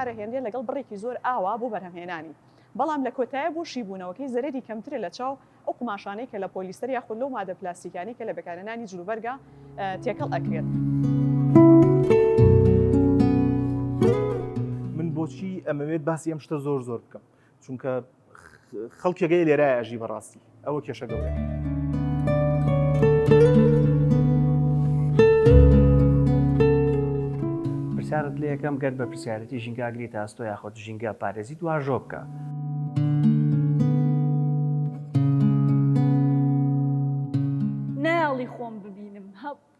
بەکارهێنرێت لەگەڵ بڕێکی زۆر ئاوا بۆ بەرهەمهێنانی بەڵام لە کۆتایە بۆ شیبوونەوەکەی زەرری کەمترە لە چاو ئەو قماشانەی کە لە پۆلیستەر یاخود لەو مادە پلاستیکانی کە لە بەکارهێنانی جلوبەرگە تێکەڵ ئەکرێت. من بۆچی ئەمەوێت باسی ئەم شتە زۆر بکەم چونکە خەڵکێگەی لێرای ئەژی بەڕاستی ئەوە کێشە گەورەیە. پرسیارت لێ یەکەم گەر بە پرسیارەتی ژینگە ئاگری تاستۆ یاخۆت ژینگە پارێزی دواژۆ بکە. ناڵی خۆم ببینم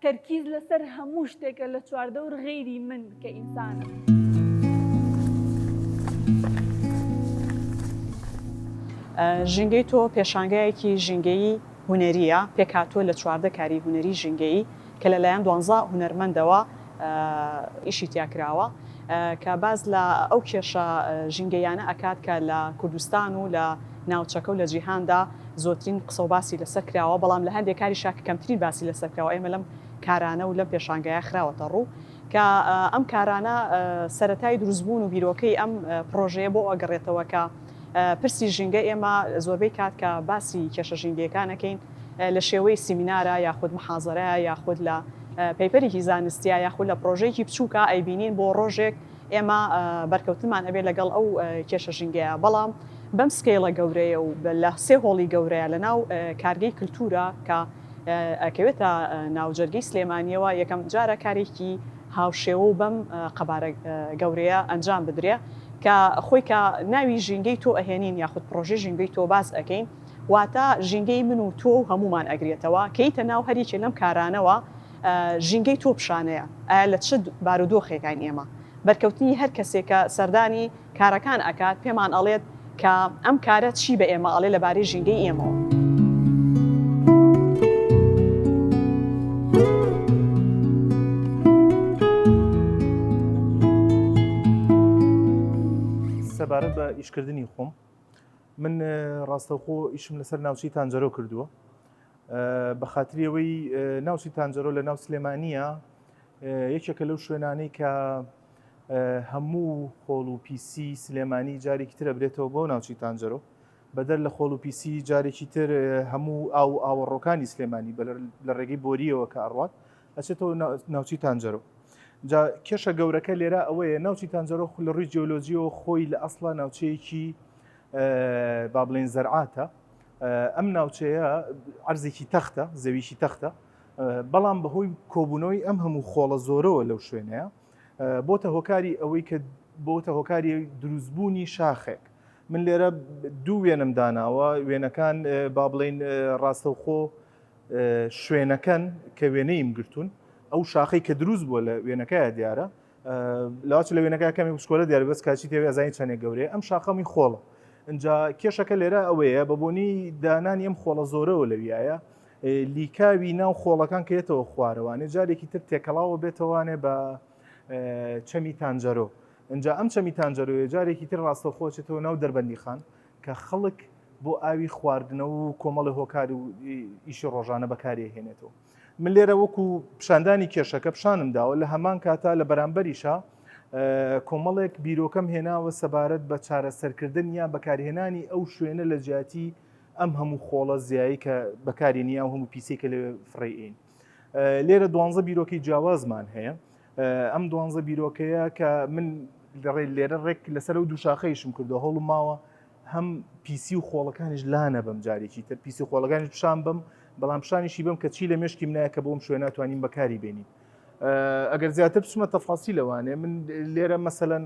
تەرکیز لەسەر هەموو شتێکە لە چواردەور غەیری من کە ئینسانە. ژینگەی تۆ پێشانگایەکی ژینگەیی هونەریە پێکاتۆ لە چواردە کاری هونەری ژینگەیی کە لەلایەن 12 هونەرمەندەوە ئیشی تیاکراوە کە باز لە ئەو کێشە ژینگەیانە ئەکات کە لە کوردستان و لە ناوچەکە و لە جیهاندا زۆترین قسە و باسی لەسەر کراوە بەڵام لە هەندێک کاری شاکە کەمترین باسی لەسەر کراوە. ئێمە لەم کارانە و لەم پێشانگایە خراوەتە ڕوو کە ئەم کارانە سەرەتای دروستبوون و بیرۆکەی ئەم پرۆژەیە بۆ ئەگەڕێتەوە کە پرسی ژینگە ئێمە زۆربەی کات کە باسی کێشە ژینگەکانەکەین لە شێوەی سیمینارە یاخود محازەرە یاخود لە پەیپەرێکی زانستیە یاخود لە پرۆژەیەکی بچووکە ئەیبینین بۆ ڕۆژێک ئێمە بەرکەوتنمان ئەبێت لەگەڵ ئەو کێشە ژینگەیە بەڵام بەم سکیلە گەورەیە و لە سێ هۆڵی گەورەیە لە ناو کارگەی کللتورە کە ئەکەوێتە ناوجەرگەی سلێمانیەوە یەکەم جارە کارێکی هاوشێوە و بەم قەبارە گەورەیە ئەنجام بدرێ کە خۆی کە ناوی ژینگەی تۆ ئەهێنین یاخود پرۆژەی ژینگەی تۆ باز ئەەکەین واتە ژینگەی من و تۆ و هەمومان ئەگرێتەوە کەیتە ناو هەریکی لەم کارانەوە ژینگەی تۆ پیشانەیە ئایا لە چ بارودۆخێکین ئێمە بەرکەوتنی هەر کەسێکە سەردانی کارەکان ئەکات پێمان ئەڵێت کە ئەم کارە چی بە ئێمە ئەڵێ لەبارەی ژینگەی ئێمەوە. سەبارەت بە ئیشکردنی خۆم من ڕاستەوخۆ ئیشم لەسەر ناوچەی تانجەرۆ کردووە بە خااتری ئەوەی ناوچی تانجەرۆ لە ناو سلێمانیە یەکێکە لەو شوێنانەی کە هەموو خۆڵ و پیسی سلێمانی جارێکی ترە برێتەوە بۆ ناوچی تانجەرۆ بەدەر لە خۆڵ و پیسی جارێکی تر هەموو ئاوەڕۆکانی سلێمانی لە ڕێگەی بۆریەوە کە ئەڕوات ئەچێتەوە ناوچی تانجەرۆ. جا کێشە گەورەکە لێرە ئەوەیە ناوچی تانجەرۆ لە ڕووی جیۆلۆجیەوە خۆی لە ئەسڵا ناوچەیەکی با بڵێن زەرعاتە. ئەم ناوچەیە عەرزێکی تەختە زەویشی تەختە بەڵام بەهۆی کۆبوونەوەی ئەم هەموو خۆڵە زۆرەوە لەو شوێنەیە بۆتە هۆکاری ئەوەی کە بۆتە هۆکاری دروستبوونی شاخێک. من لێرە دوو وێنم داناوە وێنەکان با بڵێن ڕاستەوخۆ شوێنەکەن کە وێنەیم گرتوون ئەو شاخەی کە دروست بووە لە وێنەکەیە دیارە لاچ لە وێنەکە کەمی بشکۆلە دیارە بەس کاچی تێوێ ئەزانی چەندێک گەورەیە ئەم شاخەمی خۆڵە. اینجا کێشەکە لێرە ئەوەیە بەبوونی دانانی ئەم خۆڵە زۆرەوە لەویایە لیکاوی ناو خۆڵەکان کێتەوە خوارەوانێ جارێکی تر تێکەڵاوە بێتەوانێ بە چەمی تانجەرۆ. اینجا ئەم چەمی تانجەرۆیە جارێکی تر ڕاستەخۆچێتەوە ناو دەربەندی خان کە خەڵک بۆ ئاوی خواردنەوە و کۆمەڵی هۆکار و ئیشی ڕۆژانە بەکارهێنێتەوە. من لێرە وەکو پیشاندانی کێشەکە پیشانم داوە لە هەمان کاتا لە بەرامبەریشە کۆمەڵێک بیرۆکەم هێناوە سەبارەت بە چارەسەرکردن یا بەکارهێنانی ئەو شوێنە لە جیاتی ئەم هەموو خۆڵە زیایی کە بەکارێنی یا هەموو پیسێکە لە فڕێئین. لێرە 12 بیرۆکی جیاوازمان هەیە. ئەم 12 بیرۆکەیە کە من لێرە ڕێک لەسەر و دووشاخەیشم کردو هەوڵم ماوە هەم پیسی و خۆڵەکانیش لانە بەم جارێکی تر پیسی خۆڵەکانیش پیشان بم بەڵام پیشانیشی بم کە چی لە مێشکی منایە کە بۆم شوێنە توانین بەکاری بێنین. ئەگەر زیاتر بچمە تەفاسی لەوانێ من لێرە مەسەلەن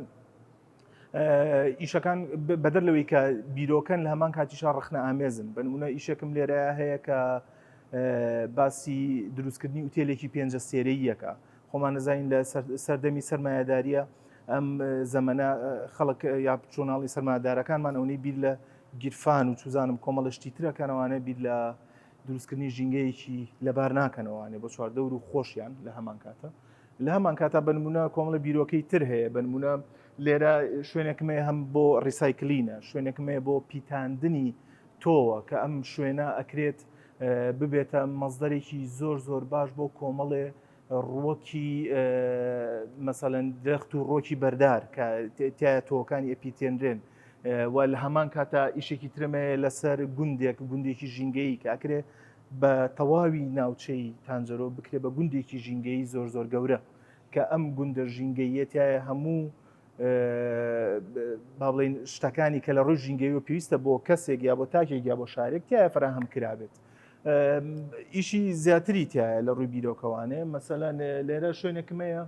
ئیشەکان بەدەر لەوەی کە بیرۆکەن لە هەمان کاتیشا ڕخنە ئامێزن بنمونە ئیشێکم لێرەیە هەیە کە باسی دروستکردنی ئوتێلێکی پێنجە سێرەییەکە خۆمان نەزانین لە سەردەمی سەرمایه‌داریە ئەم زەمەنە خەڵک یا چۆناڵی سەرمایه‌دارەکانمان ئەوەی بیر لە گیرفان و چوزانم کۆمەڵە شتی ترەکەنەوانە بیر لە دروستکردنی ژینگەیەکی لەبار ناکەنەوەوانێ بۆ چواردەور و خۆشیان لە هەمان کاتە لە هەمان کاتا بنمونە کۆمەڵە بیرۆکەی تر هەیە بنمونە لێرە شوێنێکمێ هەم بۆ ڕیسایکلینە شوێنێکمێ بۆ پیتاندنی تۆوە کە ئەم شوێنە ئەکرێت ببێتە مەزدەرێکی زۆر باش بۆ کۆمەڵێ ڕۆکی مەسەڵەن درەخت و ڕۆکی بەردار کە تایە تۆکانی ئەپیتێنرێن و لە هەمان کاتە ئیشێکی ترمەیە لەسەر گوندێکی ژینگەیی کە ئەکرێ بە تەواوی ناوچەی تانجەرۆ بکرێ بە گوندێکی ژینگەیی زۆر گەورە کە ئەم گوندە ژینگەیەتایە هەموو با بڵێن شتەکانی کە لە ڕۆژ ژینگەی و پێویستە بۆ کەسێک یا بۆ تاکێک یا بۆ شارێک تایە فراهەم کرابێت. ئیشی زیاتری تایە لە ڕووی بیرۆکەوانێ مەسەلەن لێرە شوێنێکمەیە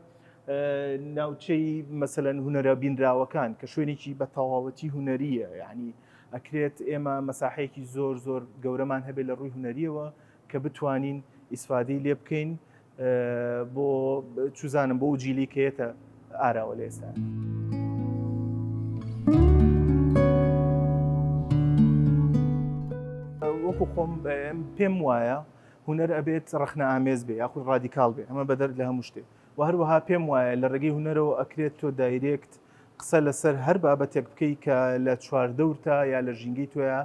ناوچەی مەسەلەن هونەرە بینراوەکان کە شوێنێکی بە تەواوەتی هونەریە یعنی ئەکرێت ئێمە مەساحەیەکی زۆر گەورەمان هەبێت لە ڕووی هونەریەوە کە بتوانین ئیسفادەی لێ بکەین بۆ چوزانم بۆ جیلی کێتە ئاراوە لە ئێستا. وەکو خۆم پێم وایە هونەر ئەبێت ڕخنە ئامێز بێ یاخود ڕادیکاڵ بێ ئەمە بەدەر لە هەموو شتێ و هەروەها پێم وایە لە ڕێگەی هونەرەوە ئەکرێت تۆ دایرێکت قسە لەسەر هەر بابەتێک بکەی کە لە چواردەورتە یا لە ژینگەی تۆیە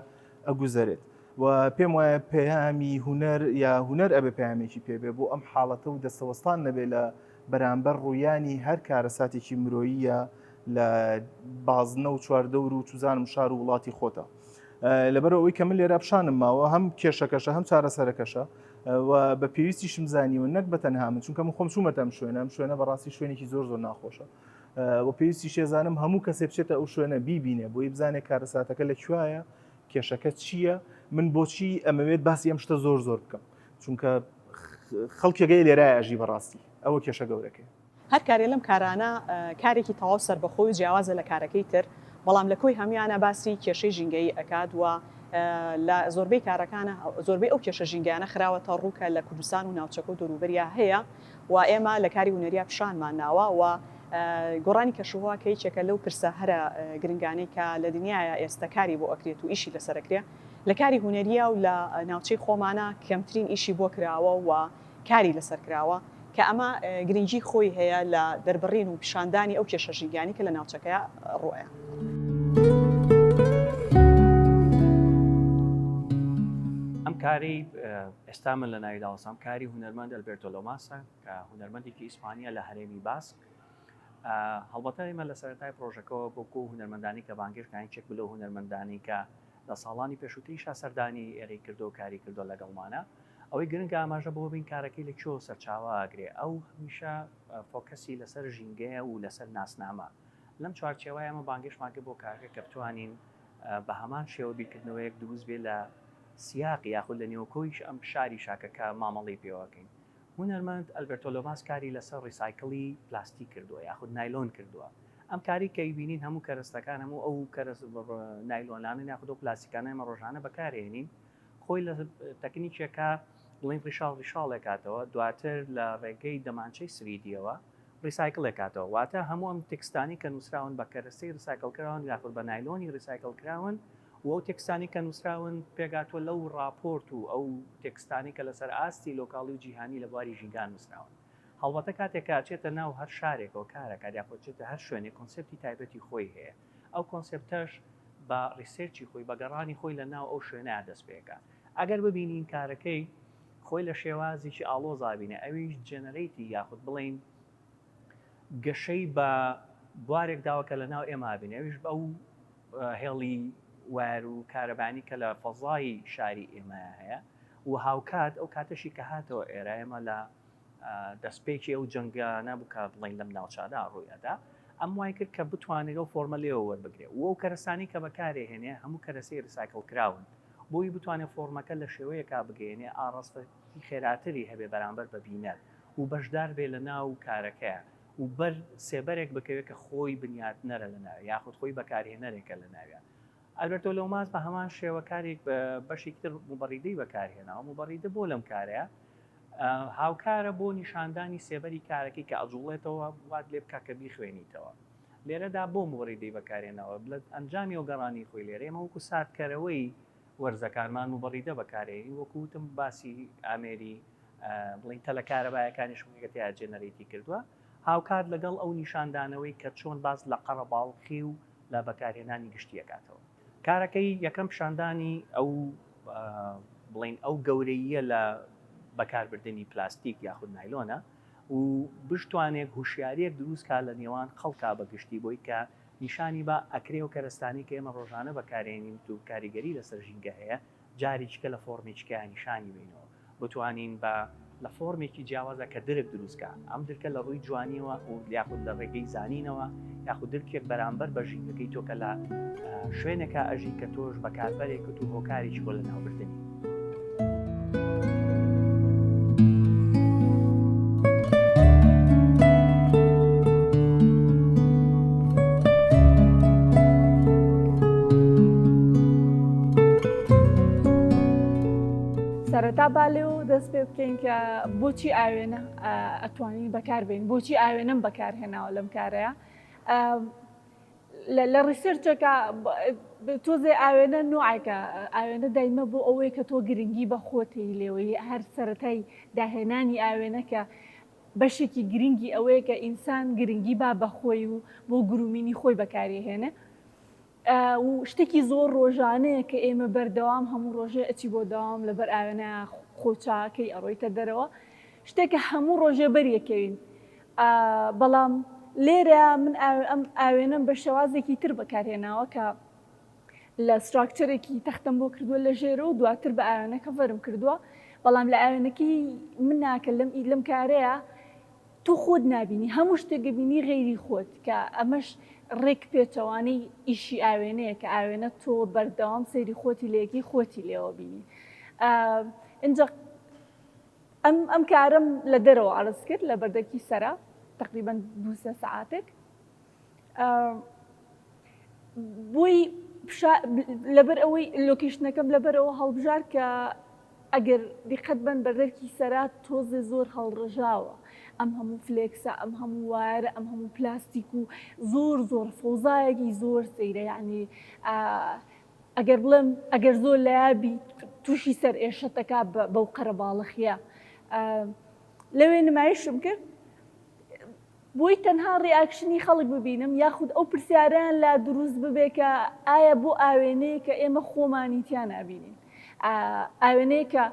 ئەگوزارێت و پێم وایە پەیامی هونەر یا هونەر ئەبێ پەیامێکی پێبێ بۆ ئەم حاڵەتە و دەستەوەستان نەبێ لە بەرامبەر ڕوویانی هەر کارەساتێکی مرۆییە لە بازنە و چواردەور و چوزانم شار و وڵاتی خۆتە. لەبەرەوەی کە من لێرە پیشانم ماوە هەم کێشەکەشە هەم چارەسەرەکەشە و بە پێویستیشم زانیوە نەک بەتەنها من چونکە من خۆم چوومەتەم شوێنە بەڕاستی شوێنێکی زۆر ناخۆشە و پێویستی شێزانم هەموو کەسێ بچێتە ئەو شوێنە بیبینێ بۆی بزانێت کارەساتەکە لەکوایە کێشەکە چییە من بۆچی ئەمەوێت باسی ئەم شتە زۆر بکەم چونکە خەڵکێگەی لێرای ئەژی بەڕاستی ئەوە کێشە گەورەکەی. هەر کارێ لەم کارانە کارێکی تەواو سەربەخۆی و جیاوازە لە کارەکەی تر بەڵام لە کۆی هەمیانە باسی کێشەی ژینگەی ئەکات و لە زۆربەی کارەکانە زۆربەی ئەو کێشە ژینگەیانە خراوەتە ڕووکە لە کوردستان و ناوچەکە و دەوروبەریا هەیە و ئێمە لە کاری هونەریە پیشانمان ناوە و گۆڕانی کەشوها کە هیچێکە لەو پرسە هەرە گرنگانەی کە لە دنیاە ئێستا کاری بۆ ئەکرێت و ئیشی لەسەرکرێ لە کاری هونەریە و لە ناوچەی خۆمانە کەمترین ئیشی بۆ کراوە و کاری لەسەر کراوە کە ئەمە گرنگی خۆی هەیە لە دەربڕین و پیشاندانی ئەو کێشە ژینگانی کە لە ناوچەکەیە ڕۆیە. ئەم کاری ئێستا من لە ناوی داوەسام کاری هونەرمەند ئەلبێرتۆ لۆماسە کە هونەرمەندێکی ئیسپانیا لە هەرێمی باسک. هەڵبەتە ئێمە لە سەرەتای پرۆژەکەەوە بۆکو هونەرمەندانی کە بانگشتکانی چێک بلە هونەرمەندانی کە لە ساڵانی پێشووتریشا سەردانی ئێرەی کردو و کاری کردو لەگەڵمانە ئەوەی گرنگ ئاماژە بۆ بین کارەکەی لە کێوە سەرچاوە ئاگرێ ئەو هەمیشە فۆکەسی لەسەر ژینگەیە و لەسەر ناسنامە لەم چوارچێوە ئەمە بانگشتماکە بۆ کارەکە کە بتوانین بە هەمان شێوە بیرکردنەوەیەک دروست بێ لە سیاقی یاخود لە نێوکۆیش ئەم شاری شاکەکە مامەڵی پێوەکەین. هونەرمەند ئەلبێرتۆ لۆماس کاری لەسەر ڕیسایکڵی پلاستیک کردووە یاخود نایلۆن کردووە. ئەم کاری کە بینین هەموو کەرەستەکان هەموو ئەو کەرەست نایلۆنانە یاخود ئەو پلاستیکانە ئێمە ڕۆژانە بەکارهێنین خۆی لە تەکنیکێکە بڵین ڕیشاڵێکاتەوە دواتر لە ڕێگەی دەمانچەی سریدیەوە ڕیسایکڵێکاتەوە واتە هەموو ئەم تێکستانی کە نووسراون بە کەرەستەی ڕیسایکڵکراون یاخود بە نایلۆنی ڕیسایکڵکراون و ئەو تێکستانی کە نووسراون پێگاتوە لەو راپۆرت و ئەو تێکستانی کە لەسەر ئاستی لۆکاڵی و جیهانی لە بواری ژینگان نووسراون. هەڵبەتە کاتێکە چێتە ناو هەر شارێکەوە کارەکە یاخۆچێتە هەر شوێنێک کۆنسپتی تایبەتی خۆی هەیە ئەو کۆنسپتەش بە ڕیسێرچی خۆی بە گەڕانی خۆی لە ناو ئەو شوێنەیە دەست پێەکە. ئەگەر ببینین کارەکەی خۆی لە شێوازێکی ئاڵۆزابینە ئەویش جێنەرەیتی یاخود بڵین گەشەی بە بوارێک داوەکە لە ناو ئێمە بینێ ئەویش بە ئەو هێڵی وار و کارەبانی کە لە فەزای شاری ئێمە هەیە و هاوکات ئەو کاتەشی کە هاتەوە ئێرە ئێمە لە دەستپێکی ئەو جەنگانە بکە بڵین لەم ناوچادا ڕوویەدا ئەم وای کرد کە بتوانێت ئەو فۆرمە لێەوە وەربگرێ و ئەو کەرەسانی کە بەکارێهێنێ هەموو کەرەسی ڕیسایکڵ کراون بۆی بتوانێت فۆرمەکە لە شێوەیەکا بگەێنێ ئاڕاستەی خێراتری هەبێ بەرامبەر بە بینەر و بەشدار بێ لە ناو کارەکەیە و بەر سێبەرێک بکەوێت کە خۆی بنیاتنەرە لە ناوی یاخود خۆی بەکارهێنەرێکە لە ناویە. ئەلبێرتۆ لۆماس بە هەمان شێوەکارێک بەشێکتر موبەڕیدەی بەکارهێناوە موبەڕیدە بۆ لەم کارەیە هاوکارە بۆ نیشاندانی سێبەری کارەکەی کە ئەجوڵێتەوە وات لێ بکە کە بیخوێنیتەوە. لێرەدا بۆ موبەڕیدەی بەکارهێنەوە ئەنجامی و گەڕانی خۆی لێرە ئێمە وەکو ساردکەرەوەی وەرزەکانمان موبەڕیدە بەکارهێنین وەکوتم باسی ئامێری بڵین تەلە کارەبایەکانی شوێنەکەتیا جێنەرێتی کردووە هاوکات لەگەڵ ئەو نیشاندانەوەی کە چۆن باز لە قەڕەباڵقی و لە بەکارهێنانی گشتیەکاتەوە. کارەکەی یەکەم پیشاندانی ئەو بڵین ئەو گەورەیە لە بەکاربردننی پلاستیک یاخود نایلۆنە و بشتوانێک هوشیارێک دروستکە لە نێوان خەڵکا بەگشتی بۆی کە نیشانی بە ئەکرێ و کەرەستانی کە ئێمە ڕۆژانە بەکارێنین و کاریگەری لەسەر ژینگە هەیە جاریچکە لە فۆرمێککە نیشانی بینەوە بتوانین بە لە فۆرمێکی جیاوازە کە درک دروستکە ئەم درکە لە ڕووی جوانیەوە و یاخود لە ڕێگەی زانینەوە یاخود درکێک بەرامبەر بە ژینگەکەی تۆکە لە شوێنێکە ئەژی کە تۆش بەکاربەرێکت و هۆکاریی بۆ لە ناوبردننی. سەرەتا با لێو دەست پێ بکەین کە بۆچی ئاوێنە ئەتوانین بەکاربێن بۆچی ئاوێنم بەکارهێناوە لەم کارەیە لە ڕیسێرچەکە تۆزێ ئاوێنە نوعیکە ئاوێنە دایمە بۆ ئەوەی کە تۆ گرنگی بە خۆتی لێوەی هەر سەرەتای داهێنانی ئاوێنە کە بەشێکی گرنگی ئەوەیە کە ئینسان گرنگی با بەخۆی و بۆ گرومینی خۆی بەکارهێنێ و شتێکی زۆر ڕۆژانەیە کە ئێمە بەردەوام هەموو ڕۆژێ ئەچی بۆ داوام لەبەر ئاوێنە خۆچاکەی ئەڕۆیتە دەرەوە شتێکە هەموو ڕۆژێ بەریەکەوین بەڵام لێرە من ئەم ئاوێنم بە شێوازێکی تر بەکارهێناوە کە لە ستراکچەرێکی تەختم بۆ کردووە لە ژێرە و دواتر بە ئاوێنەکە فەرم کردووە بەڵام لە ئاوێنەکەی من ناکە لەم کارەیە تۆ خۆت نبینی هەموو شتێکە بینی غێری خۆت کە ئەمەش ڕێک پێچەوانەی ئیشی ئاوێنەیە کە ئاوێنە تۆ بەردەوام سەیری خۆتی لەیەکی خۆتی لێەوە بینی اینجا ئەم کارم لە دەرەوە عرض کرد لە بەردەکی سەرا تقریبا 2-3 ساعتێک بۆی لەبەر ئەوەی لۆکیشنەکەم لەبەرەوە هەڵبژار کە ئەگەر دیقەت بن بەردەرکی سەرا تۆزێ زۆر هەڵڕژاوە ئەم هەموو فلێکسە ئەم هەموو وایرە ئەم هەموو پلاستیک و زۆر فۆزایەکی زۆر سەیرە یعنی ئەگەر بڵێم ئەگەر زۆر لە یابی تووشی سەر ئێشەتەکە بەو قەرەباڵەخیە لەوێ نمایشم کرد بۆی تەنها ڕیاکشنی خەڵک ببینم یاخود ئەو پرسیاران لا دروست ببێ کە ئایا بۆ ئاوێنەیە کە ئێمە خۆمانی تیان نبینین ئاوێنەیە کە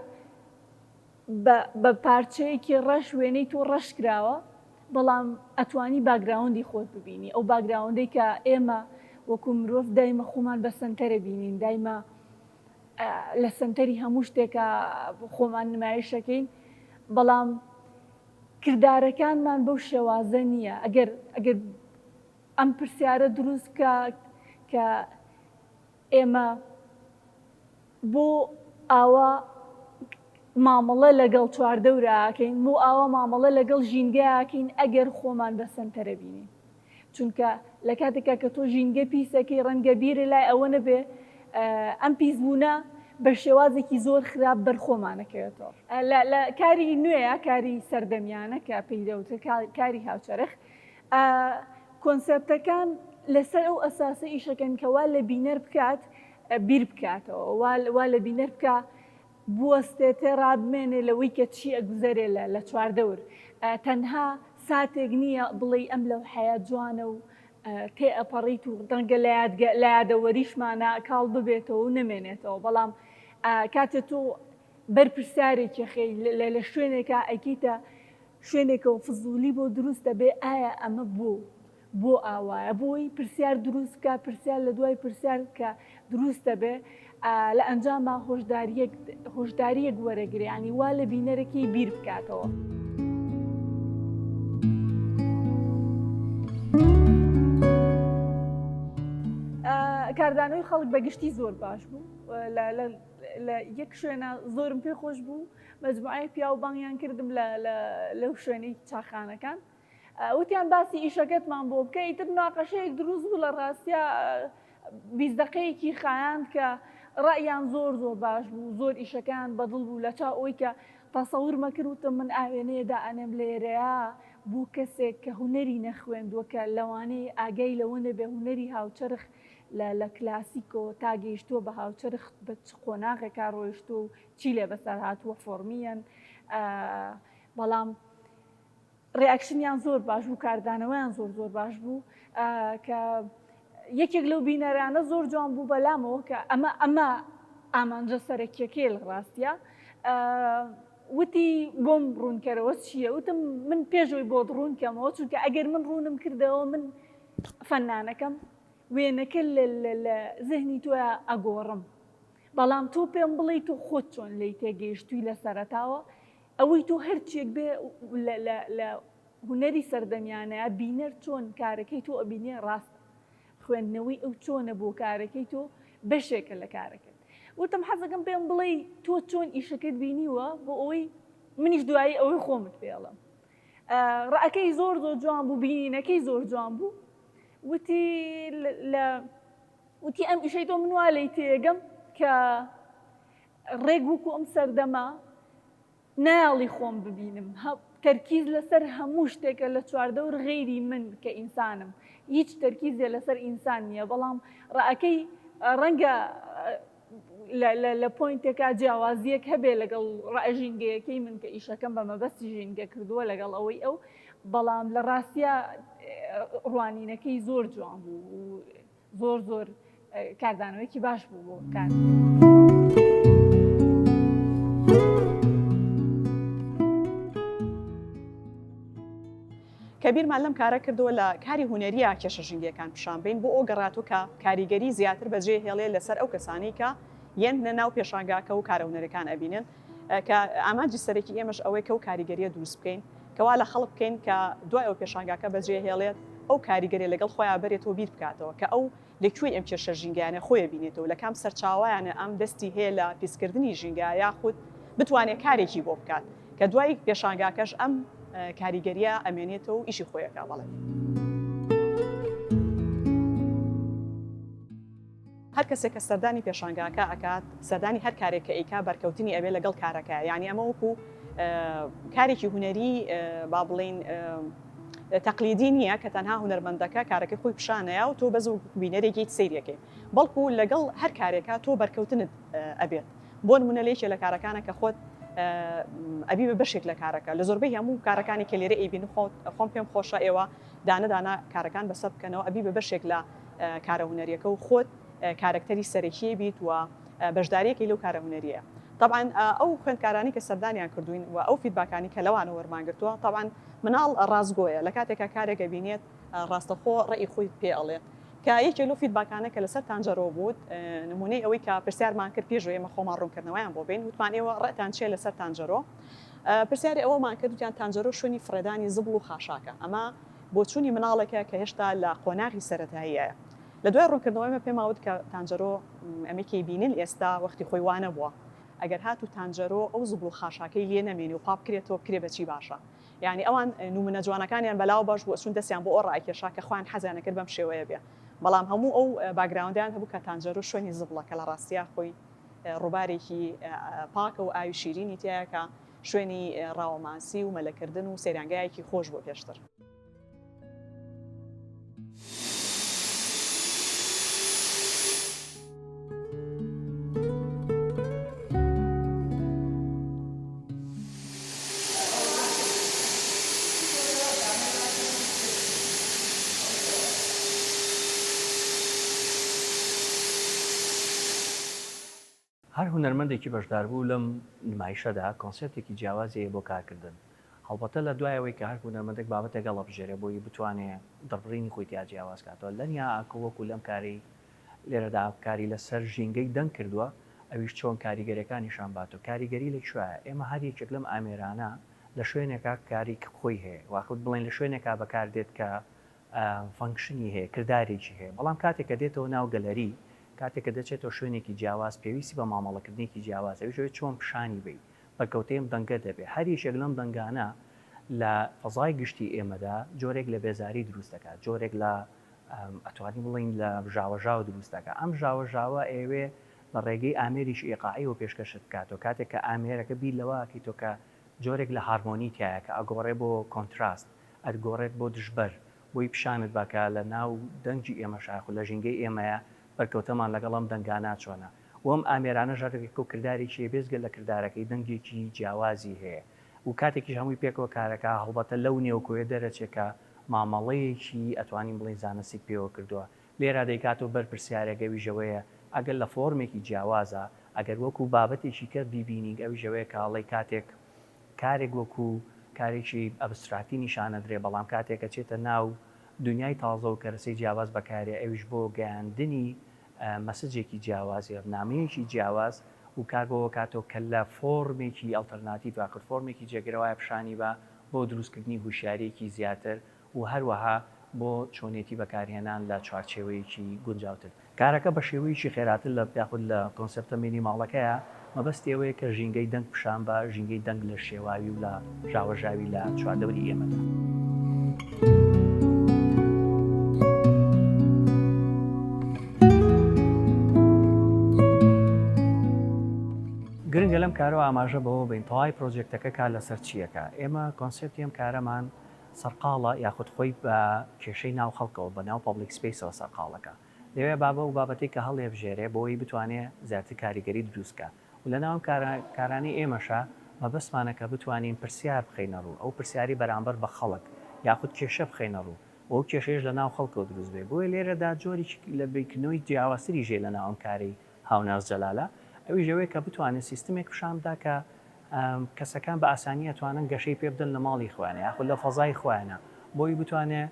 بە پارچەیەکی ڕەش وێنەی تۆ ڕەش کراوە بەڵام ئەتوانی باگراوندی خۆت ببینی ئەو باگراوندەی کە ئێمە وەکو مرۆڤ دایمە خۆمان بە سنتەرە بینین دایمە لە سنتەری هەموو شتێکە خۆمان نمایشەکەین بەڵام کردارەکانمان بەو شێوازە نییە ئەگەر ئەم پرسیارە دروست کە ئێمە بۆ ئاوا مامەڵە لەگەڵ چواردەوراکەین بۆ ئاوا مامەڵە لەگەڵ ژینگەیەکەین ئەگەر خۆمان بە سنتەرە بینین چونکە لە کاتێکا کە تۆ ژینگە پیسەکەی ڕەنگە بیرە لای ئەوە نەبێ ئەم پیسبوونە بە شێوازێکی زۆر خراپ بەرخۆمانەکەوێتەوە لە کاری نوێیە کاری سەردەمیانە کە پێیدەوتە کاری هاوچەرخ کۆنسپتەکان لەسەر ئەو ئەساسە ئیشەکەن کەوا لە بینەر بکات بیر بکاتەوە وا لە بینەر بکە بوەستێتە ڕابمێنێ لەوەی کە چی ئەگوزەرێ لە چواردەور تەنها ساتێک نییە بڵێ ئەم لەو حەیە جوانە و تێ ئەپەڕیت و ڕەنگە لە یادەوەریشمانە کاڵ ببێتەوە و نەمێنێتەوە بەڵام کاتێ تۆ بەرپرسیارێکی خێ لە شوێنێکە ئەیکیتە شوێنێکە و فزولی بۆ دروستە بێ ئایا ئەمە بۆ ئاوایە بۆی پرسیار دروستکە پرسیار لە دوای پرسیار کە دروستە بێ لە ئەنجامە هۆشداریەک وەرەگرێ ینی وا لە بینەرەکەی بیر بکاتەوە. کاردانەوەی خەڵک بەگشتی زۆر باش بوو لە یەک شوێنە زۆرم پێ خۆش بوو مەجموعەیە پیا و بانگیان کردم لەو شوێنەی چاخانەکان وتیان باسی ئیشەکەتمان بۆ بکە ئیتر ناقەشەیەک دروست بوو لە ڕاستیە 20 دقەیەکی خایاند کە ڕەیان زۆر باش بوو زۆر ئیشەکان بەدڵ بوو لە چا ئەوی کە تەسەور مەکردوتم من ئاوێنەیەدا ئەنێم لێرەیە بوو کەسێک کە هونەری نەخوێندووە کە لەوانەیە ئاگای لەوە نەبێ هونەری هاوچەرخ لە کلاسیکۆ تا گەیشتووە بە هاوچەرخ بە قۆناغێکا ڕۆیشتو و چی لێ بەسەر هاتووە فۆرمیەن بەڵام ڕێئەکشنیان زۆر باش بوو کاردانەوەیان زۆر باش بوو کە یەکێک لەو بینەرانە زۆر جوان بوو بەلامەوە کە ئەمە ئامانجە سەرەکیەکەی لە ڕاستیە وتی بۆم ڕوونکەرەوە چییە؟ وتم من پێشەوەی بۆ ڕوونکەمەوە چونکە ئەگەر من ڕوونم کردەوە من فەنانەکەم وێنەکە لە زەهنی تۆە ئەگۆڕم. بەڵام تۆ پێم بڵێ تۆ خۆت چۆن لی تێگەیشتووی لە سەرەتاوە ئەوەی تۆ هەرچێک بێ لە هوەری سەردەمیانەیە بینەر چۆن کارەکەی تۆ ئەبینێ ڕاستە. خوێندنەوەی ئەو چۆنە بۆ کارەکەی تۆ بەشێکە لە کارەکەت. وتم حەزەکەم پێم بڵێ تۆ چۆن ئیشەکەت بینیوە بۆ ئەوەی منیش دوایی ئەوەی خۆمت پێڵم. ڕەکەی زۆر جوان بوو، بینینەکەی زۆر جوان بوو. وتی ئەم ئیشەی تۆ منوا لی تێگەم کە ڕێک وکو ئەم سەردەما ناڵی خۆم ببینم، تەرکیز لەسەر هەموو شتێکە لە چواردەور غەیری من کە ئینسانم، هیچ تەرکیزێ لەسەر ئینسان نییە. بەڵام ڕەکەی ڕەنگە لە پۆینتێکا جیاوازیەک هەبێ لەگەڵ ڕائژینگەیەکەی من کە ئیشەکەم بە مەبەستی ژینگە کردووە لەگەڵ ئەوەی ئەو، بەڵام لە ڕاستیە ڕوانینەکەی زۆر جوان بوو و زۆر کاردانەوەیکی باش بوو بۆ کار. کەبیرمان لەم کارە کردووە لە کاری هوەریە کێشە ژینگەکان پیشان بین بۆ ئەو گەڕاتوو کە کاریگەری زیاتر بەجێ هێڵێ لەسەر ئەو کەسانی کە یەن لە ناو پێشانگاکە و کارە هوەرەکان ئەبینن کە ئامانجی سەرەکی ئێمەش ئەوەی کە و کاریگەریە دروست بکەین کەوا لە خەڵک بکەین کە دوای ئەو پێشانگاکە بەجێ هێڵێت ئەو کاریگەری لەگەڵ خۆیان بەرێتەوە بیر بکاتەوە کە ئەو لەکوێی ئەم کێشە ژینگەیانە خۆیە بینێتەوە لە کام سەرچاوایانە ئەم دەستی هەیە لە پیسکردنی ژینگە یاخود بتوانێت کارێکی بۆ بکات کە دوای پێشانگاکەش ئەم کاریگەریە ئەمێنێتەوە و ئیشی خۆیەکە بەڵێ. هەر کەسێک کە سەردانی پێشانگاکە ئەکات سەردانی هەر کارێکە ئەیکا بەرکەوتنی ئەبێ لەگەڵ کارەکە، یعنی ئەمە وەکو کارێکی هوەری با بڵێن تەقلیدی نییە کە تەنها هوەرمەندەکە کارەکەی خۆی پیشانەیە و تۆ بەز بینەرێکی سەیرەکەی، بەڵکو لەگەڵ هەر کارێکە تۆ بەرکەوتنت ئەبێت. بۆ نمونە لێکێ لە کارەکانە کە خۆت ئەبی بە بەشێک لە کارەکە لە زۆربەی هەموو کارەکانی کە لێرە ئەیبین خۆم پێم خۆشە ئێوە دانەدانا کارەکان بەسەر بکەنەوە ئەبی بە بەشێک لە کارە هوەریەکە و خۆت کارکتەری سەرەکی بیت و بەشداریەکی لەو کارە هوەریە. طبعا ئەو خوێندکارانی کە سەردانیان کردوین و ئەو فیدباکانی کە لەوانە وەرمانگرتووە طبعا مناڵ ڕازگۆیە لە کاتێکە کارێکە بینێت ڕاستەخۆ ڕێی خۆی پێ ئەڵێت کە یەکێ لەو فیدباکانە کە لەسەر تانجەرۆ بوو نمونەی ئەوەی کە پرسیارمان کرد پێش ئێمە خۆمان ڕوونکردنەوەیان بۆ بین وتمان ئێوە ڕێتان چێ لەسەر تانجەرۆ. پرسیاری ئەوەمان کردیان تانجەرۆ شوێنی فرەدانی زبڵ و خاشاکە، ئەمە بۆ چوونی مناڵێکە کە هێشتا لە قۆناغی سەرەتاییە. لە دوای ڕوونکردنەوەی پێماوت کە تانجەرۆ ئەمەکی بینن ئێستا وەختی خۆی وانە بووە ئەگەر هاتو تانجەرۆ ئەو زبڵ و خاشاکەی لێ نەمێنی و پاپ کرێتەوە کرێ بەچی باشە. یعنی ئەوان نمونە جوانەکانیان بەلاو باش بوو ئەچون دەستیان بۆ ئەو ڕائکێشا کە خۆیان حەزیان کرد بەم شێوەیە بێ، بەڵام هەموو ئەو باگراوندیان هەبوو کە تانجەرۆ شوێنی زبڵە کە لە ڕاستیە خۆی ڕووبارێکی پاکە و ئاوی شیرینی تایە کە شوێنی ڕاوەماسی و مەلەکردن و سەیرانگایەکی خۆش بۆ پێشتر. هەر هونەرمەندێکی بەشدار بوو لەم نمایشەدا کۆنسێپتێکی جیاوازی بۆ کارکردن. هەڵبەتە لە دوایەوەی کە هەر هونەرمەندێک بابەتێک گەڵە بژێرێ بۆی بتوانێت دەڕبڕینی خۆی تیا جیاواز کاتەوە. لەنیا ئاکۆوەکو لەم کاری لێرەدا کاری لەسەر ژینگەی دەنگ کردووە ئەویش چۆن کاریگەریەکانیشان باتەوە. کاریگەری لەکوێیە؟ ئێمە هەر یەکێک لەم ئامێرانە لە شوێنێکا کاری خۆی هەیە، واخود بڵێن لە شوێنێکا بەکاردێت کە فەنکشنی هەیە، کردارێکی هەیە، بەڵام کاتێک کە دێتەوە ناو گەلەری کاتێککە دەچێتەوە شوێنێکی جیاواز پێویستی بە مامەڵەکردنێکی جیاواز ئەویشەوەی چۆن پیشانی بی بەرکەوتەیەم دەنگە دەبێت. هەر یەکێک لەم دەنگانە لە فەزای گشتی ئێمەدا جۆرێک لە بێزاری دروست دەکات، جۆرێک لە ئەتوانی بڵین لە ژاوەژاوە دروست دەکات. ئەم ژاوەژاوە ئێوێ لە ڕێگەی ئامێریش ئێقاعی و پێشکەشت بکاتەوە کاتێک کە ئامێرەکە بیر لەوەکەیتۆ کە جۆرێک لە هارمۆنی تایە کە ئەگۆڕێ بۆ کۆنتراست ئەگۆڕێت بۆ دژبەر بۆی پیشانت باکە لە ناو دەنگی ئێمە شاخ و لە ژینگەی ئێمەیە بەرکەوتەمان لەگەڵم دەنگانە چۆنە وەم ئامێرانە ژارێک و کردارێکی بێزگە لە کردارەکەی دەنگێکی جیاوازی هەیە و کاتێکیش هەمووی پێکەوە کارەکە هەڵبەتە لەو نێوکۆیە دەرەچێکە مامەڵەیەکی ئەتوانین بڵین زانستی پێوە کردووە. لێرە دەیکاتەوە بەرپرسیارەکە ویژەوەیە ئەگەر لە فۆرمێکی جیاوازە ئەگەر وەکو بابەتێکی کرد بیبینینگ ئەوی ژەوەیە کاڵی کاتێک کارێک وەکو کارێکی ئەبستراکتی نیشانەدرێ بەڵام کاتێکە چێتە ناو دنیای تازە و کەرەسەی جیاواز بەکارێ ئەویش بۆ گەیاندنی مەسجێکی جیاواز یا نامەیەکی جیاواز و کار بۆ کاتەوە کە لە فۆرمێکی ئەڵتەرناتیڤ واکرد فۆرمێکی جێگرەوەی پیشانی بە بۆ دروستکردنی هوشیارێکی زیاتر و هەروەها بۆ چۆنێتی بەکارهێنان لە چوارچێوەیەکی گونجاوتر کارەکە بە شێوەیەکی خێراتر لە یاخود لە کۆنسپتە مینیماڵەکەیە مەبەستی ئەوەیە کە ژینگەی دەنگ پیشان بە ژینگەی دەنگ لە شێواوی و لە ژاوەژاوی لە چواردەوری ئێمەدا. گرنگە لەم کارەوە ئاماژە بەوە بین تەواوی پرۆژێکتەکە کار لەسەر چیەکە ئێمە کۆنسپتی ئەم کارەمان سەرقاڵە یاخود خۆی بە کێشەی ناو خەڵکەوە بە ناو پابلیک سپیسەوە سەرقاڵەکە لەوێ بابە و بابەتی کە هەڵێ بژێرێ بۆی بتوانێت زیاتر کاریگەری دروستکە و لە ناوم کارانی ئێمەشە مەبەستمانەکە بتوانین پرسیار بخەینە ڕوو ئەو پرسیاری بەرامبەر بە خەڵک یاخود کێشە بخەینە ڕوو ئەو کێشەیەش لە ناو خەڵکەوە دروست بێ بۆیە لێرەدا جۆری لە بیرکردنەوەی جیاوازتری ژێ لە ناوم کاری هاوناز جەلالە ئەوی ژەوەیە کە بتوانێت سیستمێک پیشاندا کە کەسەکان بە ئاسانی ئەتوانن گەشەی پێ بدەن لە ماڵی خوانە یاخود لە فەزای خوانە بۆی بتوانێت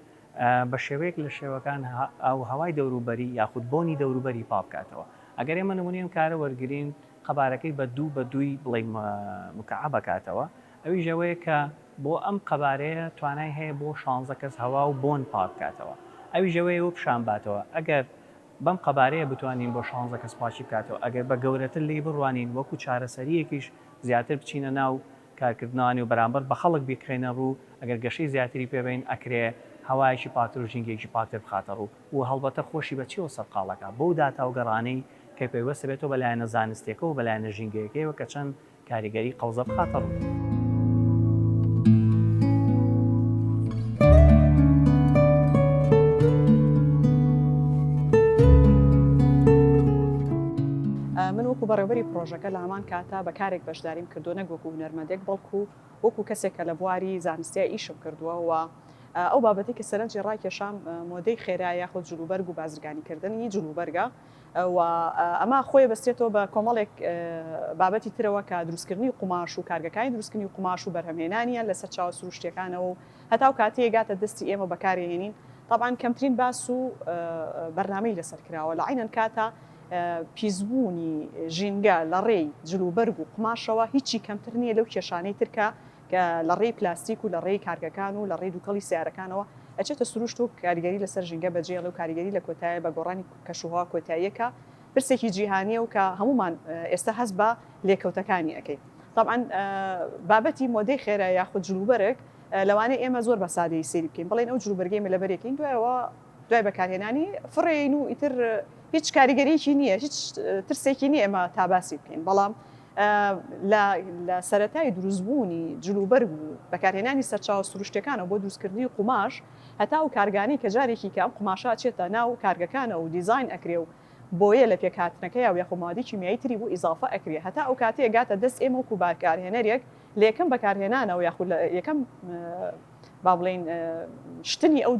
بە شێوەیەک لە شێوەکان ئەو هەوای دەوروبەری یاخود بۆنی دەوروبەری پاکاتەوە ئەگەر ئێمە نمونەیەم کارە وەرگرین قەبارەکەی بە دووی بڵێ مکعب بکاتەوە ئەوی ژەوەیە کە بۆ ئەم قەبارەیە توانای هەیە بۆ 16 کەس هەوا و بۆن پاک بکاتەوە ئەوی ژەوەیە و پیشان باتەوە ئەگەر بەم قەبارەیە بتوانین بۆ 16 کەس پاچی بکاتەوە ئەگەر بە گەورەتر لی بڕوانین وەکو چارەسەریەکیش زیاتر بچینە ناو کارکردنانی و بەرامبەر بە خەڵک بیکڕێنە ڕوو ئەگەر گەشەی زیاتری پێبین ئەکرێ هەوایەکی پاکتر و ژینگەیەکی پاکتر بخاتە ڕوو و هەڵبەتە خۆشی بەچیەوە سەرقاڵەکە بۆ داتا و گەڕانەی کە پێوەستە بێتەوە بەلایەنە زانستیەکە و بەلایەنە ژینگەیەکەوە کە چەند کاریگەری قەوزە بخاتە ڕوو. من وەکو بەڕێوەبەری پرۆژەکە لە هەمان کاتا بە کارێک بەشداریم کردو نەک وەکو هونەرمەندێک بەڵکو وەکو کەسێکە لە بواری زانستی ئیشم کردووە و ئەو بابەتی کە سەرنجی ڕاکێشام مۆدەی خێرا یاخود جلوبەرگ و بازرگانیکردنی جلوبەرگە و ئەمە خۆی بەستێتەوە بە کۆمەڵێک بابەتی ترەوە کە دروستکردنی قوماش و کارگەکانی دروستکردنی قوماش و بەرهەمهێنانیە لەسەر چاوە سروشتیەکانەوە و هەتاو کاتەیە گاتە دەستی ئێمە بەکارهێنین طبعاً کەمترین باس و بەرنامەی لەسەر کراوە لە عینەن کاتە پیسبوونی ژینگە لە ڕێی جلوبەرگ و قماشەوە هیچی کەمتر نییە لەو کێشانەی ترکە کە لە ڕێی پلاستیک و لە ڕێی کارگەکان و لە ڕێی دووکەڵی سیارەکانەوە ئەچێتە سروشت و کاریگەری لەسەر ژینگە بەجێڵ و کاریگەری لە کۆتایە بە گۆڕانی کەشوها کۆتاییەکە پرسێکی جیهانیە و کە هەمومان ئێستا هەست بە لێکەوتەکانی ئەەکەی طبعاً بابەتی مۆدەی خێرا یاخود جلوبەرگ لەوانەیە ئێمە زۆر بە سادەی سێری بکەین بڵێن ئەو جلوبەرگێمە لە بەرێکین دوای بەکارهێنانی فڕێن و ئیتر هیچ کاریگەریکی نییە هیچ ترسێکی نییە ئێمە تا باسی بکەین بەڵام لە سەرەتای دروستبوونی جلوبەرگ و بەکارهێنانی سەرچاوە سروشتەکانە بۆ دروستکردنی قوماش هەتا و کارگانی کە جارێکی کە ئەم قوماشە چێتە ناو کارگەکانە و دیزاین ئەکرێ و بۆیە لە پێکهاتنەکەی و یاخۆمادی کیمیایی تری بۆ ئیزافە ئەکرێ هەتا ئەو کاتەیە گاتە دەست ئێمە وەکو بەکارهێنەرێک لە یەکەم بەکارهێنانەوە یاخود لە یەکەم با بڵێن شتنی ئەو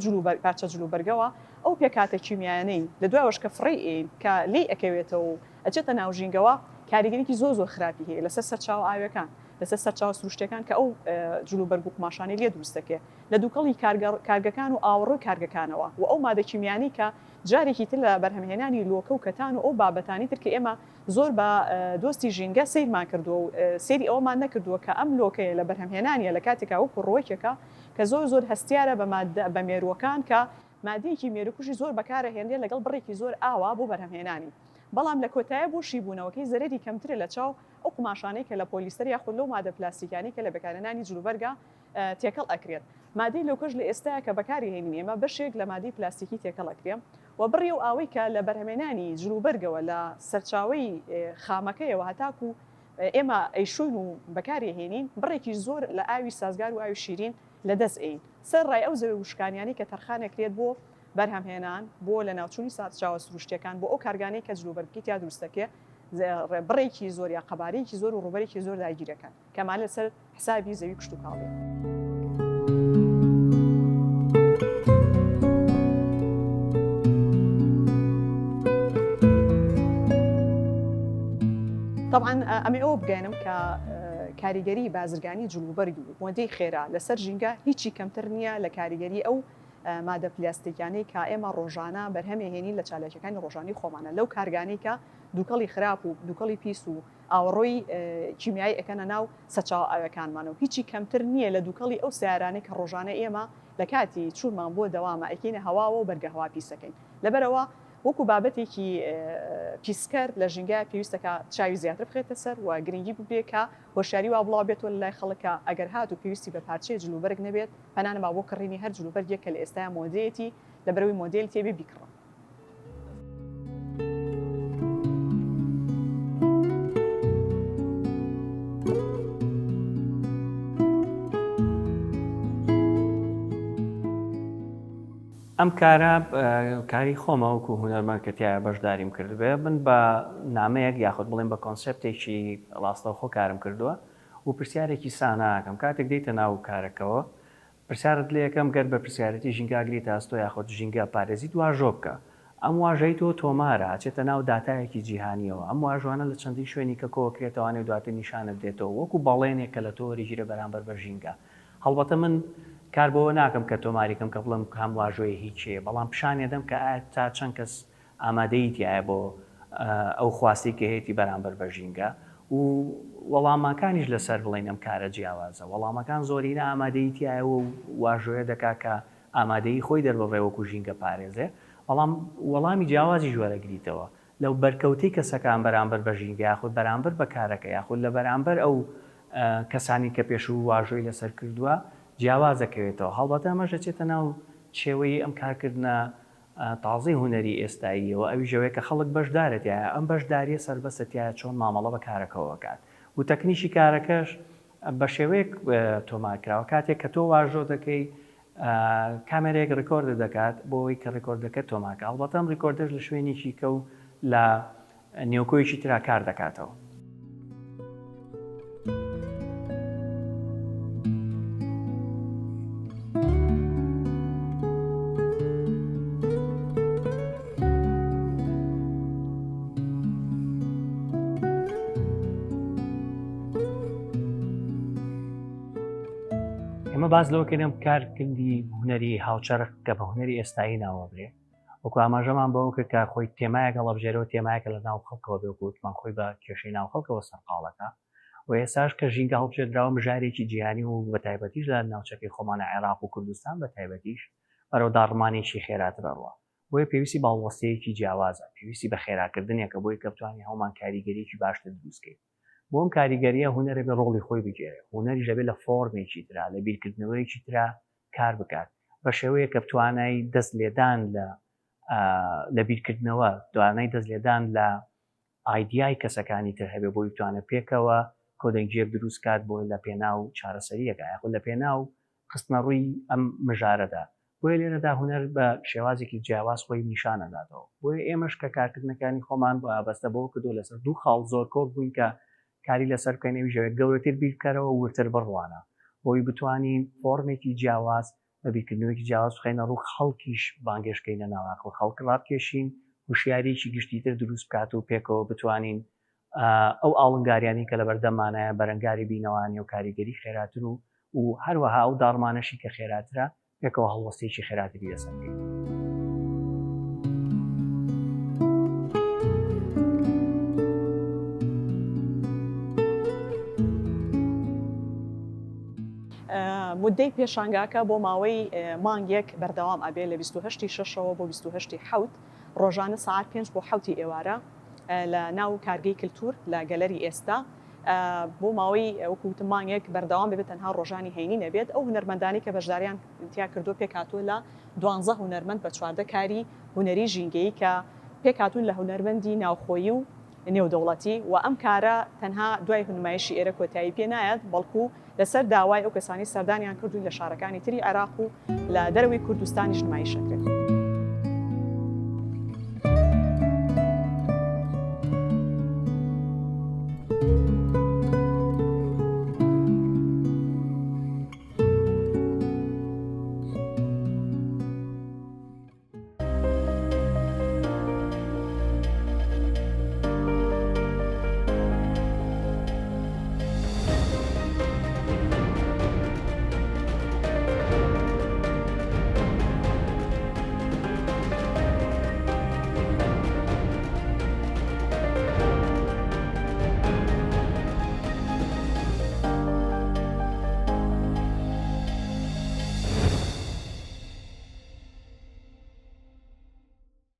پارچە جلوبەرگەوە ئەو پێکاتە کیمیانەی لە دوایەوەش کە فڕی ئین کە لی ئەکەوێتەوە و ئەچێتە ناوژینگەوە کاریگەریکی زۆر خراپی هەیە لەسەر سەرچاو ئاوەکان لەسەر سەرچاو سروشتەکان کە ئەو جلوبەرگ و قماشانەی لێ دروستەکە لە دووکەڵی کارگەکان و ئاوەڕۆی کارگەکانەوە و ئەو مادە کیمیانی کە جارێکی تر لە بەرهەمهێنانی لۆکە و کەتان و ئەو بابەتانی تر کە ئێمە زۆر بە دۆستی ژینگە سیرمان کردووە و سێری ئەومان نەکردووە کە ئەم لۆکەیە لە بەرهەمهێنانیە لە کاتێکا وەکو ڕۆیکێکە کە زۆر هەستیارە بە مێرووەکان کە مادەیەکی مێروکوژی زۆر بەکارە هێنرێ لەگەڵ بڕێکی زۆر ئاوا بۆ بەرهەمهێنانی بەڵام لە کۆتایە بۆ شیبوونەوەکەی زەرری کەمترە لە چاو ئەو قماشانەی کە لە پۆلیستەر یاخود لەو مادە پلاستیکانی کە لە بەکارهێنانی جلوبەرگە تێکەڵ ئەکرێت مادەی لۆکەش لە ئێستاە کە بەکاری هێنین ئێمە بەشێک لە مادەی پلاستیکی تێکەڵ ئەکرێم و بڕێ و ئاوەی کە لە بەرهەمهێنانی جلوبەرگەوە لە سەرچاوی خامەکەیەوە هەتاکو ئێمە ئەیشوین و بەکاری هێنین بڕێکی زۆر لە ئاوی سازگار و ئاوی شیرین لە دەست ئەین سەر ڕای ئەو زەوی وشکانیانی کە تەرخانەکرێت بۆ بەرهەمهێنان بۆ لە ناوچوونی ساچاوە سروشتەکان بۆ ئەو کارگانەی کە جلوبەرگی تیا دروستەکە بڕێکی زۆر یا قەبارەیەکی زۆر و ڕوبەرێکی زۆر داگیرەکان کەمان لەسەر حسابی زەوی کشت و کاڵێ. طبعاً ئەمێ ئەوە بگەێنم کە کاریگەری بازرگانی جلوبەرگ و مۆدەی خێرا لەسەر ژینگە هیچی کەمتر نییە لە کاریگەری ئەو مادە پلاستیکیانەی کە ئێمە ڕۆژانە بەرهەمێهێنین لە چالێکەکانی ڕۆژانی خۆمانە لەو کارگانەی کە دووکەڵی خراپ و دووکەڵی پیس و ئاوەڕۆی کیمیایی ئەەکەنە ناو سەرچاو ئاوەکانمانەوە هیچی کەمتر نییە لە دووکەڵی ئەو سیارانەی کە ڕۆژانە ئێمە لە کاتی چوونمان بۆ دەوامە ئەکەینە هەواوە و بەرگەهوا پیسەکەین لەبەرەوە وەکو بابەتێکی پیسکەر لە ژینگە پێویستەکە چاوی زیاتر بخێتە سەر و گرنگی ببێ کە هۆشیاری وا بڵاو بێتەوە لە لای خەڵکە ئەگەر هات و پێویستی بە پارچەیە جلوبەرگ نەبێت پەنانەما بۆ کڕینی هەر جلوبەرگێک کە لە ئێستای مۆدەیەتی لە بەرەوەی مۆدێل تێبێ بیکڕن. ئەم کارە کاری خۆمەوەکو هونەرمەند کە تایە بەشداریم کردبێ من بە نامەیەک یاخود بڵێن بە کۆنسپتێکی ڕاستەوخۆ کارم کردووە و پرسیارێکی ساناکەم کاتێک دەیتە ناو کارەکەەوە پرسیارت لێ یەکەم گەر بە پرسیارەتی ژینگاگریت ئاستۆ یاخود ژینگە پارێزی دواژۆ بکە ئەم واژەی تۆ تۆمارە چێتە ناو داتایەکی جیهانیەوە ئەم واژوانە لە چەندی شوێنی کە کۆکرێتەوانێ دواتر نیشانت دێتەوە وەکو بەڵێنێک کە لە تۆ وەریگیرە بەرامبەر بە ژینگە هەڵبەتە من کار بۆەوە ناکەم کە تۆماریکەم کە بڵم هەم واژۆی هیچێ بەڵام پیشانێ دەم کە تا چەند کەس ئامادەیتیایە بۆ ئەو خواستی کە هەیەی بەرامبەر بە ژینگە و وەڵامەکانیش لەسەر بڵێن ئەم کارە جیاوازە وەڵامەکان زۆرینە ئامادەیتیایە و واژۆیە دەکا کە ئامادەی خۆی دەربڕێ وەکو ژینگە پارێزێ بەڵام وەڵامی جیاوازی ژوەرەگریتەوە لەو بەرکەوتی کەسەکان بەرامبەر بە ژینگە یاخود بەرامبەر بە کارەکە یاخود لە بەرامبەر ئەو کەسانی کە پێشوو واژۆی لەسەر کردووە جیاوازەکەوێتەوە هەڵبەتە ئەمەژە چێتە ناو چێوەی ئەم کارکردنە تازەی هوەری ئێستاییەوە ئەوی ژەوەیە کە خەڵک بەشدارێتە ئەم بەشداریە سربەستەتیایە چۆن مامەڵە بە کارەکەەوەکات و تەکنیشی کارەکەش بە شێوەیەک تۆمارکراوە کاتێک کە تۆ واژۆ دەکەی کامێرەیەک ڕکۆرد دەکات بۆەوەی کە ڕکۆردەکە تۆماکە هەڵبەتە ئەم ڕکۆردەش لە شوێنێکی کە و لە نێوکۆیەکی ترا کار دەکاتەوە. ئەمە باز لەوەکەم کارکردی هوەری هاوچەرخ کە بە هوەری ئێستایی ناوەبرێ وەکو ئاماژەمان بەوە کرد کە خۆی تێمایەک هەڵەبژێرەوە تێمایەکە لە ناو خەڵکەوە بێ وتمان خۆی بە کێشەی ناو خەڵکەوە سەرقاڵەکە و ئێساش کە ژینگە هەڵبژێردراوە مژارێکی جیهانی و بە تایبەتیش لە ناوچەکەی خۆمانە عێراق و کوردستان بە تایبەتیش بەرەو داڕمانێکی خێراتر ڕوە بۆیە پێویستی باڵوەستەیەکی جیاوازە پێویستی بە خێراکردنێکە بۆی کە بتوانین هەومان کاریگەریەکی باشتر دروستکەین بۆ ئەم کاریگەریە هوەرە بێ ڕۆڵی خۆی بگێرێ هوەریش دەبێت لە فۆرمێکی ترا لە بیرکردنەوەیەکی ترا کار بکات بە شێوەیە کە بتوانای دەست لێدان لە بیرکردنەوە دوانای دەست لێدان لە ئایدیای کەسەکانی تر هەبێ بۆی بتوانێت پێکەوە کۆدەنگیەک دروست کات بۆی لە پێناو چارەسەریەکە یاخود لە پێناو خستنە ڕووی ئەم مژارەدا بۆیە لێرەدا هوەر بە شێوازێکی جیاواز خۆی نیشانەداتەوە بۆیە ئێمەش کە کارکردنەکانی خۆمان بۆ ئابەستە بەوە کردو لەسەر دوو خاڵ زۆر کۆک بووین کە کاری لەسەر بکەینەوە ژەوێت گەورەتر بیرکەرەوە ورتر بڕوانە بۆی بتوانین فۆرمێکی جیاواز بە بیرکردنەوەیکی جیاواز بخەینە ڕوو خەڵکیش بانگێشکەینە ناواخۆ خەڵک ڕابکێشین وشیارێکی گشتیتر دروست بکات و پێکەوە بتوانین ئەو ئاڵنگاریانی کە لە بەردەمانایە بەرەنگاری بینەوانی و کاریگەری خێراتر و هەروەها ئەو داڕمانەشی کە خێراترە پێکەوە هەڵوەستەیەکی خێراتری لەسەرکەین. مدەی پێشانگاکە بۆ ماوەی مانگێک بەردەوام ئەبێ لە 28 شەشەوە بۆ 28 حەوت ڕۆژانە ساعت 5 بۆ حەوتی ئێوارە لە ناو کارگەی کللتور لە گەلەری ئێستا بۆ ماوەی وەکوتم مانگێک بەردەوام بێت تەنها ڕۆژانی هەینی نەبێت ئەو هونەرمەندانی کە بەشداریان تیا کردو پێکاتوە لە 12 هونەرمەند بە 14 کاری هوەری ژینگەیی کە پێکاتون لە هونەرمەندی ناوخۆیی و نێودەوڵەتی و ئەم کارە تەنها دوای هونمایشی ئێرە کۆتایی پێ نایەت بەڵکو لەسەر داوای ئەو کەسانی سەردانیان کردوین لە شارەکانی تری عێراق و لە دەروی کوردستانیش نمایشەکرد.